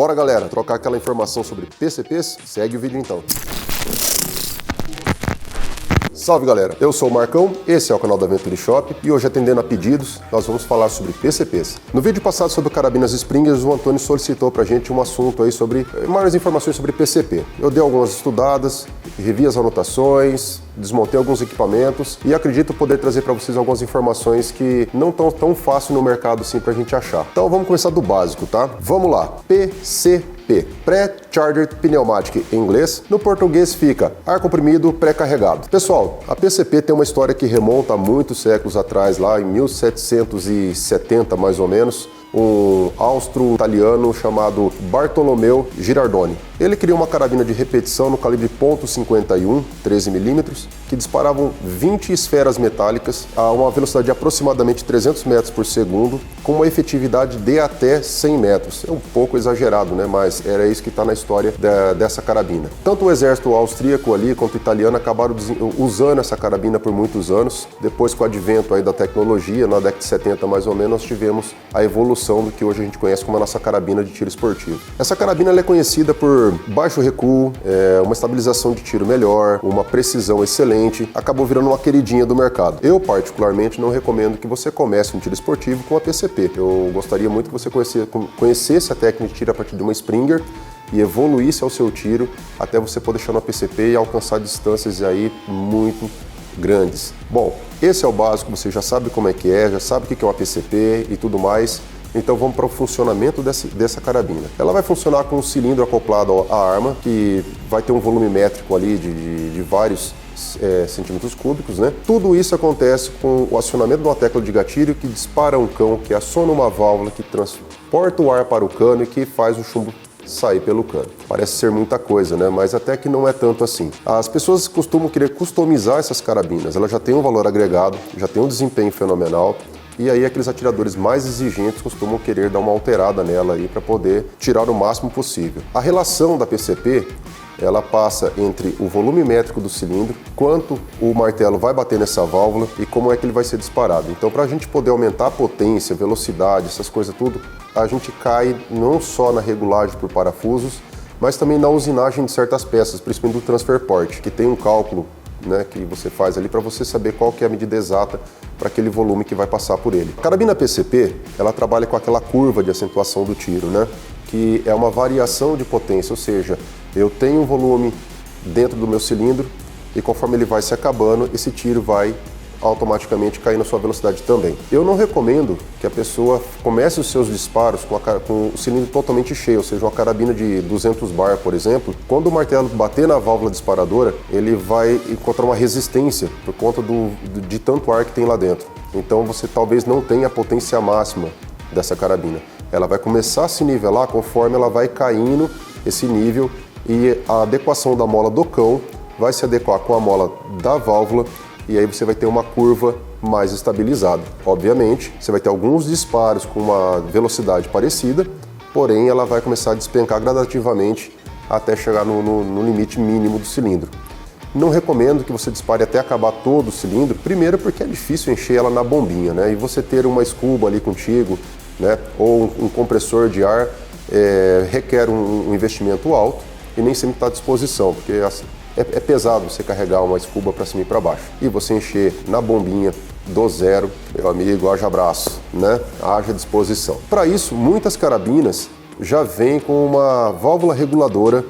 Bora, galera, trocar aquela informação sobre PCPs? Segue o vídeo então. Salve, galera, eu sou o Marcão, esse é o canal da Venturi Shop e hoje, atendendo a pedidos, nós vamos falar sobre PCPs. No vídeo passado sobre carabinas Springers, o Antônio solicitou pra gente um assunto aí sobre maiores informações sobre PCP. Eu dei algumas estudadas, revi as anotações, desmontei alguns equipamentos e acredito poder trazer para vocês algumas informações que não estão tão fácil no mercado assim pra gente achar. Então vamos começar do básico, tá? Vamos lá, PCP. Pre-Charged Pneumatic em inglês, no português fica ar comprimido pré-carregado. Pessoal, a PCP tem uma história que remonta a muitos séculos atrás, lá em 1770 mais ou menos, um austro-italiano chamado Bartolomeu Girardoni. Ele criou uma carabina de repetição no calibre .51, 13mm, que disparavam 20 esferas metálicas a uma velocidade de aproximadamente 300 metros por segundo, com uma efetividade de até 100 metros. É um pouco exagerado, né? Mas era isso que está na história dessa carabina. Tanto o exército austríaco ali quanto o italiano acabaram usando essa carabina por muitos anos. Depois, com o advento aí da tecnologia, na década de 70 mais ou menos, nós tivemos a evolução do que hoje a gente conhece como a nossa carabina de tiro esportivo. Essa carabina ela é conhecida por baixo recuo, uma estabilização de tiro melhor, uma precisão excelente, acabou virando uma queridinha do mercado. Eu, particularmente, não recomendo que você comece um tiro esportivo com a PCP. Eu gostaria muito que você conhecesse a técnica de tiro a partir de uma Springer e evoluísse ao seu tiro até você poder deixar na PCP e alcançar distâncias aí muito grandes. Bom, esse é o básico, você já sabe como é que é, já sabe o que é uma PCP e tudo mais. Então vamos para o funcionamento dessa carabina. Ela vai funcionar com um cilindro acoplado à arma, que vai ter um volume métrico ali de vários centímetros cúbicos, né? Tudo isso acontece com o acionamento de uma tecla de gatilho que dispara um cão, que aciona uma válvula que transporta o ar para o cano e que faz o chumbo sair pelo cano. Parece ser muita coisa, né? Mas até que não é tanto assim. As pessoas costumam querer customizar essas carabinas. Ela já tem um valor agregado, já tem um desempenho fenomenal. E aí aqueles atiradores mais exigentes costumam querer dar uma alterada nela aí para poder tirar o máximo possível. A relação da PCP, ela passa entre o volume métrico do cilindro, quanto o martelo vai bater nessa válvula e como é que ele vai ser disparado. Então, para a gente poder aumentar a potência, velocidade, essas coisas tudo, a gente cai não só na regulagem por parafusos, mas também na usinagem de certas peças, principalmente do transfer port, que tem um cálculo, né, que você faz ali para você saber qual que é a medida exata para aquele volume que vai passar por ele. A carabina PCP, ela trabalha com aquela curva de acentuação do tiro, né, que é uma variação de potência, ou seja, eu tenho um volume dentro do meu cilindro e conforme ele vai se acabando, esse tiro vai automaticamente cair na sua velocidade também. Eu não recomendo que a pessoa comece os seus disparos com o cilindro totalmente cheio, ou seja, uma carabina de 200 bar, por exemplo. Quando o martelo bater na válvula disparadora, ele vai encontrar uma resistência por conta de tanto ar que tem lá dentro. Então você talvez não tenha a potência máxima dessa carabina. Ela vai começar a se nivelar conforme ela vai caindo esse nível e a adequação da mola do cão vai se adequar com a mola da válvula e aí você vai ter uma curva mais estabilizada. Obviamente, você vai ter alguns disparos com uma velocidade parecida, porém ela vai começar a despencar gradativamente até chegar no limite mínimo do cilindro. Não recomendo que você dispare até acabar todo o cilindro, primeiro porque é difícil encher ela na bombinha, né? E você ter uma escuba ali contigo, né? Ou um compressor de ar requer um investimento alto e nem sempre está à disposição, porque é pesado você carregar uma escuba para cima e para baixo. E você encher na bombinha do zero, meu amigo, haja abraço, né? Haja disposição. Para isso, muitas carabinas já vêm com uma válvula reguladora,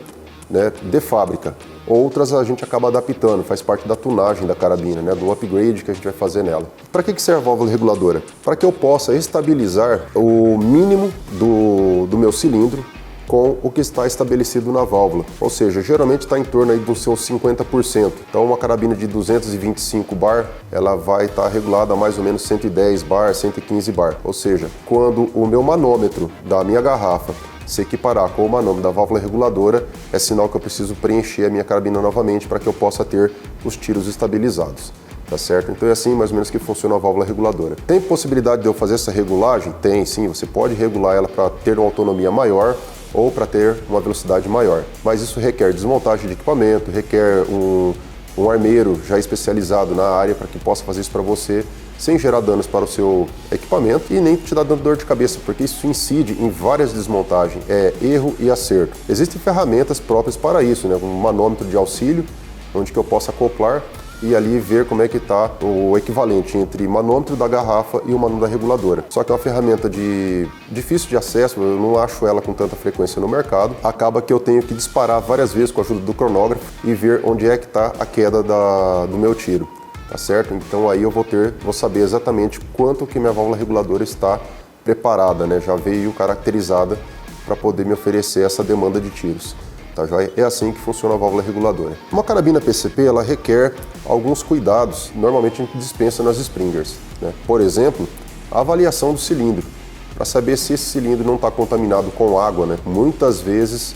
né, de fábrica. Outras a gente acaba adaptando, faz parte da tunagem da carabina, né, do upgrade que a gente vai fazer nela. Para que serve a válvula reguladora? Para que eu possa estabilizar o mínimo do meu cilindro com o que está estabelecido na válvula, ou seja, geralmente está em torno aí dos seus 50%. Então uma carabina de 225 bar, ela vai estar regulada a mais ou menos 110 bar, 115 bar, ou seja, quando o meu manômetro da minha garrafa se equiparar com o manômetro da válvula reguladora, é sinal que eu preciso preencher a minha carabina novamente para que eu possa ter os tiros estabilizados. Tá certo? Então é assim mais ou menos que funciona a válvula reguladora. Tem possibilidade de eu fazer essa regulagem? Tem, sim. Você pode regular ela para ter uma autonomia maior ou para ter uma velocidade maior. Mas isso requer desmontagem de equipamento, requer um armeiro já especializado na área para que possa fazer isso para você sem gerar danos para o seu equipamento e nem te dar dor de cabeça, porque isso incide em várias desmontagens, erro e acerto. Existem ferramentas próprias para isso, né? Um manômetro de auxílio, onde que eu possa acoplar e ali ver como é que está o equivalente entre manômetro da garrafa e o manômetro da reguladora. Só que é uma ferramenta difícil de acesso, eu não acho ela com tanta frequência no mercado. Acaba que eu tenho que disparar várias vezes com a ajuda do cronógrafo e ver onde é que está a queda do meu tiro. Tá certo? Então aí eu vou saber exatamente quanto que minha válvula reguladora está preparada, né? Já veio caracterizada para poder me oferecer essa demanda de tiros. Tá, já é assim que funciona a válvula reguladora. Uma carabina PCP, ela requer alguns cuidados, normalmente a gente dispensa nas Springers, né? Por exemplo, a avaliação do cilindro, para saber se esse cilindro não está contaminado com água, né? Muitas vezes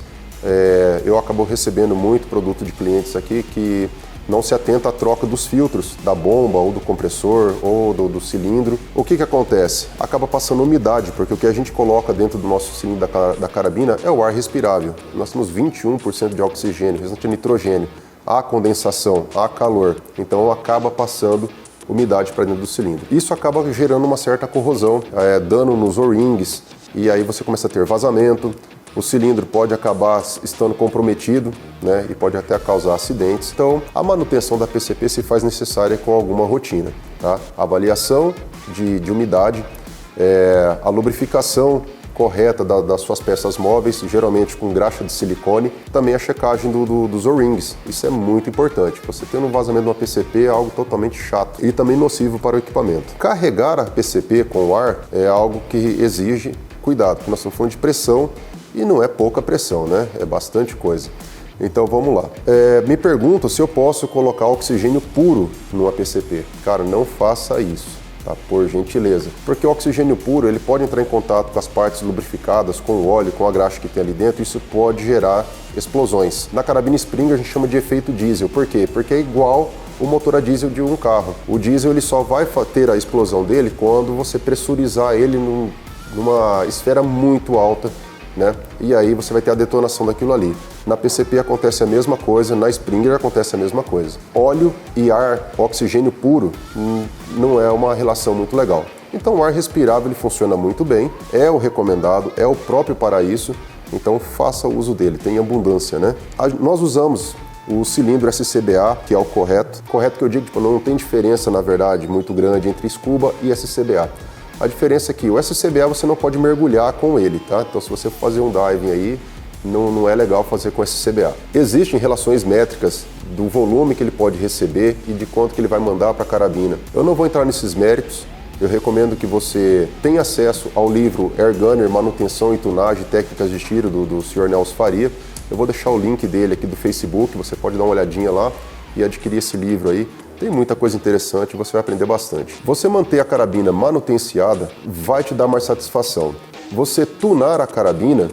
eu acabo recebendo muito produto de clientes aqui que não se atenta à troca dos filtros da bomba ou do compressor ou do cilindro. O que acontece? Acaba passando umidade, porque o que a gente coloca dentro do nosso cilindro da carabina é o ar respirável. Nós temos 21% de oxigênio, restante é nitrogênio. Há condensação, há calor, então acaba passando umidade para dentro do cilindro. Isso acaba gerando uma certa corrosão, dano nos O-rings, e aí você começa a ter vazamento. O cilindro pode acabar estando comprometido, né, e pode até causar acidentes. Então, a manutenção da PCP se faz necessária com alguma rotina. Tá? Avaliação de umidade, a lubrificação correta das suas peças móveis, geralmente com graxa de silicone, também a checagem dos O-rings. Isso é muito importante. Você tendo um vazamento de uma PCP é algo totalmente chato e também nocivo para o equipamento. Carregar a PCP com o ar é algo que exige cuidado, porque nós estamos falando de pressão. E não é pouca pressão, né? É bastante coisa. Então vamos lá. Me perguntam se eu posso colocar oxigênio puro numa PCP. Cara, não faça isso, tá? Por gentileza. Porque o oxigênio puro, ele pode entrar em contato com as partes lubrificadas, com o óleo, com a graxa que tem ali dentro, e isso pode gerar explosões. Na carabina Springer a gente chama de efeito diesel. Por quê? Porque é igual o motor a diesel de um carro. O diesel ele só vai ter a explosão dele quando você pressurizar ele numa esfera muito alta, né? E aí você vai ter a detonação daquilo ali. Na PCP acontece a mesma coisa, na Springer acontece a mesma coisa. Óleo e ar, oxigênio puro, não é uma relação muito legal. Então o ar respirável ele funciona muito bem, é o recomendado, é o próprio para isso, então faça uso dele, tem abundância, né? Nós usamos o cilindro SCBA, que é o correto que eu digo, tipo, não tem diferença na verdade muito grande entre Scuba e SCBA. A diferença é que o SCBA você não pode mergulhar com ele, tá? Então se você for fazer um diving aí, não é legal fazer com SCBA. Existem relações métricas do volume que ele pode receber e de quanto que ele vai mandar para a carabina. Eu não vou entrar nesses méritos, eu recomendo que você tenha acesso ao livro Air Gunner, Manutenção e Tunagem, Técnicas de Tiro, do Sr. Nelson Faria. Eu vou deixar o link dele aqui do Facebook, você pode dar uma olhadinha lá e adquirir esse livro aí. Tem muita coisa interessante, você vai aprender bastante. Você manter a carabina manutenciada vai te dar mais satisfação. Você tunar a carabina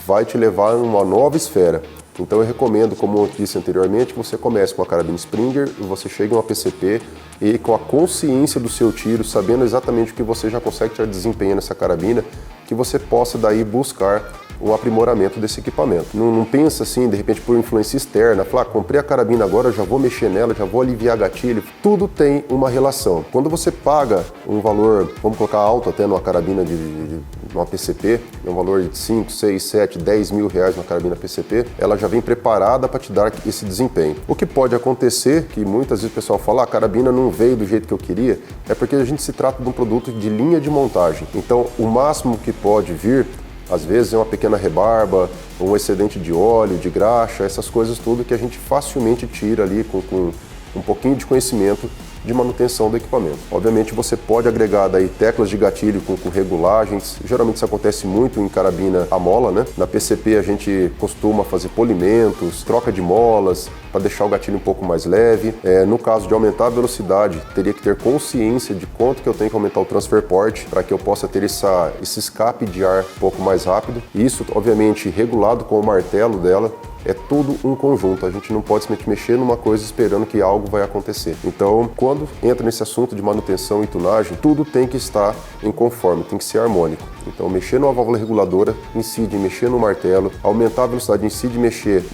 vai te levar a uma nova esfera. Então eu recomendo, como eu disse anteriormente, que você comece com a carabina Springer e você chegue a uma PCP e com a consciência do seu tiro, sabendo exatamente o que você já consegue ter desempenho nessa carabina, que você possa daí buscar um aprimoramento desse equipamento. Não pensa assim, de repente, por influência externa, falar, comprei a carabina agora, já vou mexer nela, já vou aliviar gatilho. Tudo tem uma relação. Quando você paga um valor, vamos colocar alto até numa carabina de uma PCP, um valor de 5, 6, 7, 10 mil reais na carabina PCP, ela já vem preparada para te dar esse desempenho. O que pode acontecer, que muitas vezes o pessoal fala, a carabina não veio do jeito que eu queria, é porque a gente se trata de um produto de linha de montagem. Então, o máximo que pode vir, às vezes é uma pequena rebarba, um excedente de óleo, de graxa, essas coisas tudo que a gente facilmente tira ali com um pouquinho de conhecimento de manutenção do equipamento. Obviamente você pode agregar daí teclas de gatilho com regulagens, geralmente isso acontece muito em carabina a mola, né? Na PCP a gente costuma fazer polimentos, troca de molas, para deixar o gatilho um pouco mais leve. No caso de aumentar a velocidade, teria que ter consciência de quanto que eu tenho que aumentar o transfer port para que eu possa ter esse escape de ar um pouco mais rápido. Isso, obviamente, regulado com o martelo dela, É tudo um conjunto, a gente não pode simplesmente mexer numa coisa esperando que algo vai acontecer. Então, quando entra nesse assunto de manutenção e tunagem, tudo tem que estar em conforme, tem que ser harmônico. Então, mexer numa válvula reguladora incide em mexer no martelo, aumentar a velocidade incide em mexer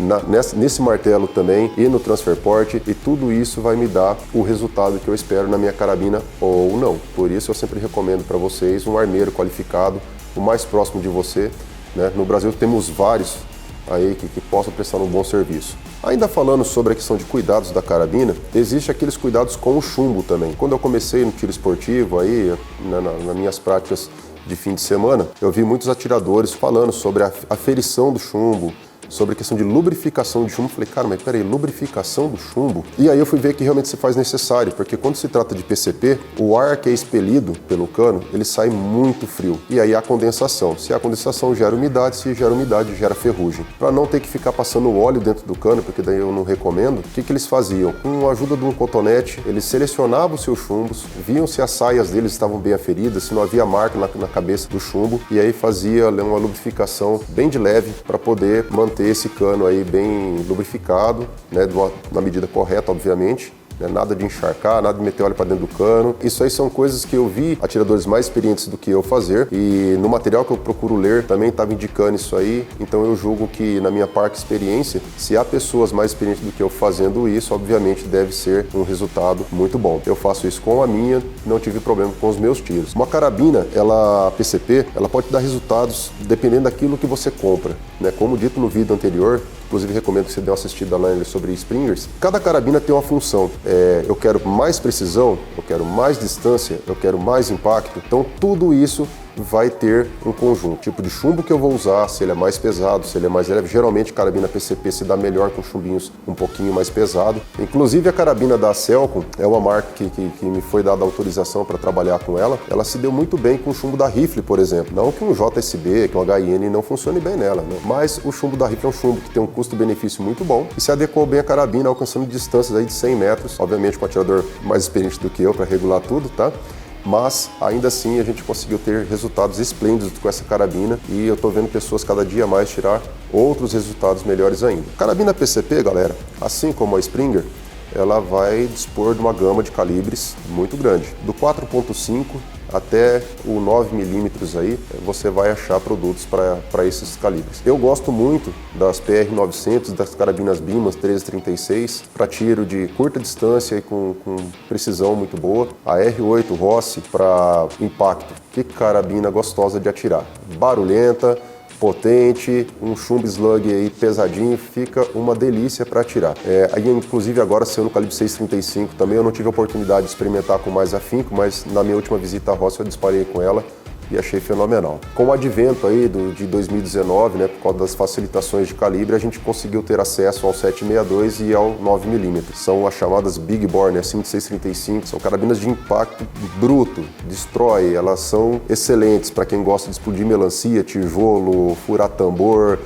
nesse martelo também e no transfer port, e tudo isso vai me dar o resultado que eu espero na minha carabina ou não. Por isso eu sempre recomendo para vocês um armeiro qualificado, o mais próximo de você, né? No Brasil temos vários aí que possam prestar um bom serviço. Ainda falando sobre a questão de cuidados da carabina, existe aqueles cuidados com o chumbo também. Quando eu comecei no tiro esportivo aí, nas minhas práticas de fim de semana, eu vi muitos atiradores falando sobre a aferição do chumbo, sobre a questão de lubrificação de chumbo. Falei, cara, mas peraí, lubrificação do chumbo? E aí eu fui ver que realmente se faz necessário, porque quando se trata de PCP, o ar que é expelido pelo cano, ele sai muito frio. E aí há condensação. Se há condensação, gera umidade, se gera umidade, gera ferrugem. Para não ter que ficar passando óleo dentro do cano, porque daí eu não recomendo, o que eles faziam? Com a ajuda de um cotonete, eles selecionavam os seus chumbos, viam se as saias deles estavam bem aferidas, se não havia marca na cabeça do chumbo, e aí fazia uma lubrificação bem de leve para poder manter esse cano aí bem lubrificado, né, na medida correta, obviamente. Nada de encharcar, nada de meter óleo para dentro do cano. Isso aí são coisas que eu vi atiradores mais experientes do que eu fazer, e no material que eu procuro ler também estava indicando isso aí. Então eu julgo que, na minha parte experiência, se há pessoas mais experientes do que eu fazendo isso, obviamente deve ser um resultado muito bom. Eu faço isso com a minha, não tive problema com os meus tiros. Uma carabina, ela PCP, ela pode dar resultados dependendo daquilo que você compra, né? Como dito no vídeo anterior, inclusive recomendo que você dê uma assistida lá sobre Springers. Cada carabina tem uma função. Eu quero mais precisão, eu quero mais distância, eu quero mais impacto. Então tudo isso vai ter um conjunto. Tipo de chumbo que eu vou usar, se ele é mais pesado, se ele é mais leve. Geralmente carabina PCP se dá melhor com chumbinhos um pouquinho mais pesado. Inclusive a carabina da Selcom é uma marca que me foi dada autorização para trabalhar com ela. Ela se deu muito bem com o chumbo da Rifle, por exemplo. Não que um JSB, que um HN não funcione bem nela, né? Mas o chumbo da Rifle é um chumbo que tem um custo-benefício muito bom e se adequou bem à carabina, alcançando distâncias aí de 100 metros, obviamente com um atirador mais experiente do que eu para regular tudo, tá? Mas ainda assim a gente conseguiu ter resultados esplêndidos com essa carabina, e eu tô vendo pessoas cada dia mais tirar outros resultados melhores ainda. Carabina PCP, galera, assim como a Springer, ela vai dispor de uma gama de calibres muito grande, do 4.5 até o 9mm aí, você vai achar produtos para esses calibres. Eu gosto muito das PR900, das carabinas Bimas 1336, para tiro de curta distância e com precisão muito boa. A R8 Rossi para impacto. Que carabina gostosa de atirar. Barulhenta, potente, um chumbo slug aí pesadinho, fica uma delícia para atirar. Aí, inclusive agora saiu no calibre 6.35 também, eu não tive a oportunidade de experimentar com mais afinco, mas na minha última visita à roça eu disparei com ela e achei fenomenal. Com o advento aí de 2019, né, por causa das facilitações de calibre, a gente conseguiu ter acesso ao 7.62 e ao 9mm. São as chamadas Big Bore, né, 5.635, são carabinas de impacto bruto, destrói, elas são excelentes para quem gosta de explodir melancia, tijolo, furar tambor,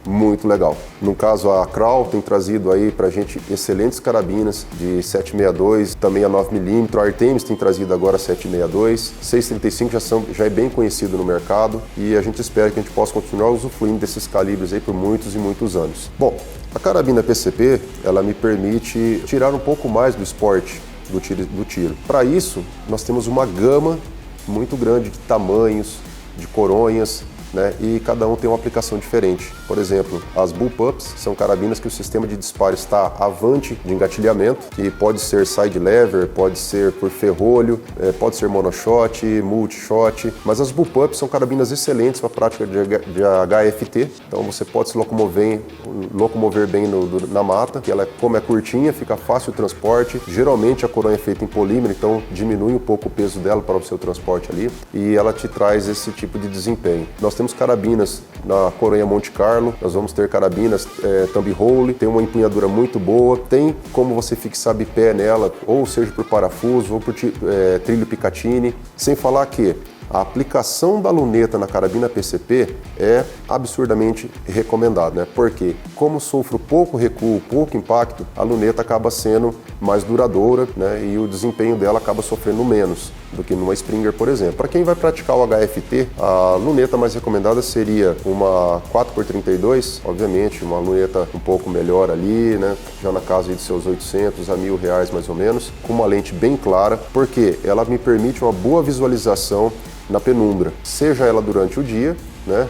muito legal. No caso, a Kral tem trazido aí pra gente excelentes carabinas de 7.62, também a 9mm. A Artemis tem trazido agora 7.62. 6.35 já é bem conhecido no mercado, e a gente espera que a gente possa continuar usufruindo desses calibres aí por muitos e muitos anos. Bom, a carabina PCP, ela me permite tirar um pouco mais do esporte do tiro. Para isso, nós temos uma gama muito grande de tamanhos, de coronhas, né? E cada um tem uma aplicação diferente. Por exemplo, as bullpups são carabinas que o sistema de disparo está avante de engatilhamento, que pode ser side lever, pode ser por ferrolho, pode ser monoshot, multishot, mas as bullpups são carabinas excelentes para a prática de HFT, então você pode se locomover bem na mata, que ela, como é curtinha, fica fácil o transporte. Geralmente a coroa é feita em polímero, então diminui um pouco o peso dela para o seu transporte ali, e ela te traz esse tipo de desempenho. Nós temos carabinas na coroa Monte Carlo, nós vamos ter carabinas thumb hole, tem uma empunhadura muito boa, tem como você fixar bipé nela, ou seja por parafuso, ou por trilho Picatinny, sem falar que a aplicação da luneta na carabina PCP é absurdamente recomendada, né? Porque, como sofro pouco recuo, pouco impacto, a luneta acaba sendo mais duradoura, né? E o desempenho dela acaba sofrendo menos. do que numa Springer, por exemplo. Para quem vai praticar o HFT, a luneta mais recomendada seria uma 4x32, obviamente, uma luneta um pouco melhor ali, né? Já na casa de seus 800 a R$1.000 mais ou menos, com uma lente bem clara, porque ela me permite uma boa visualização na penumbra, seja ela durante o dia, né,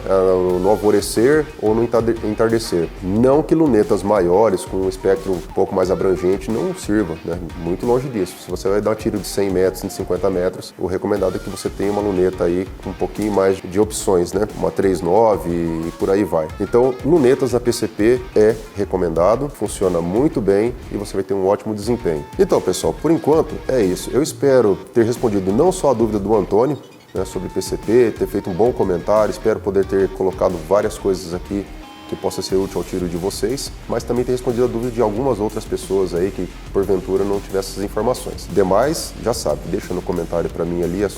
no alvorecer ou no entardecer. Não que lunetas maiores, com um espectro um pouco mais abrangente, não sirvam, né? Muito longe disso. Se você vai dar um tiro de 100 metros, 150 metros, o recomendado é que você tenha uma luneta aí com um pouquinho mais de opções, né? Uma 3.9 e por aí vai. Então, lunetas na PCP é recomendado, funciona muito bem e você vai ter um ótimo desempenho. Então, pessoal, por enquanto é isso. Eu espero ter respondido não só a dúvida do Antônio, né, sobre PCP, ter feito um bom comentário, espero poder ter colocado várias coisas aqui que possa ser útil ao tiro de vocês, mas também ter respondido a dúvida de algumas outras pessoas aí que porventura não tivessem essas informações. Demais, já sabe, deixa no comentário para mim ali o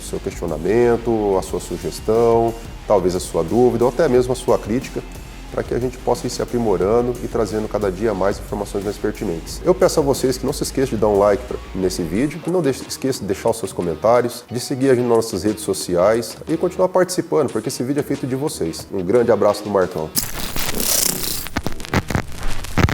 seu questionamento, a sua sugestão, talvez a sua dúvida ou até mesmo a sua crítica, para que a gente possa ir se aprimorando e trazendo cada dia mais informações mais pertinentes. Eu peço a vocês que não se esqueçam de dar um like nesse vídeo, que não esqueça de deixar os seus comentários, de seguir a gente nas nossas redes sociais e continuar participando, porque esse vídeo é feito de vocês. Um grande abraço do Marcão.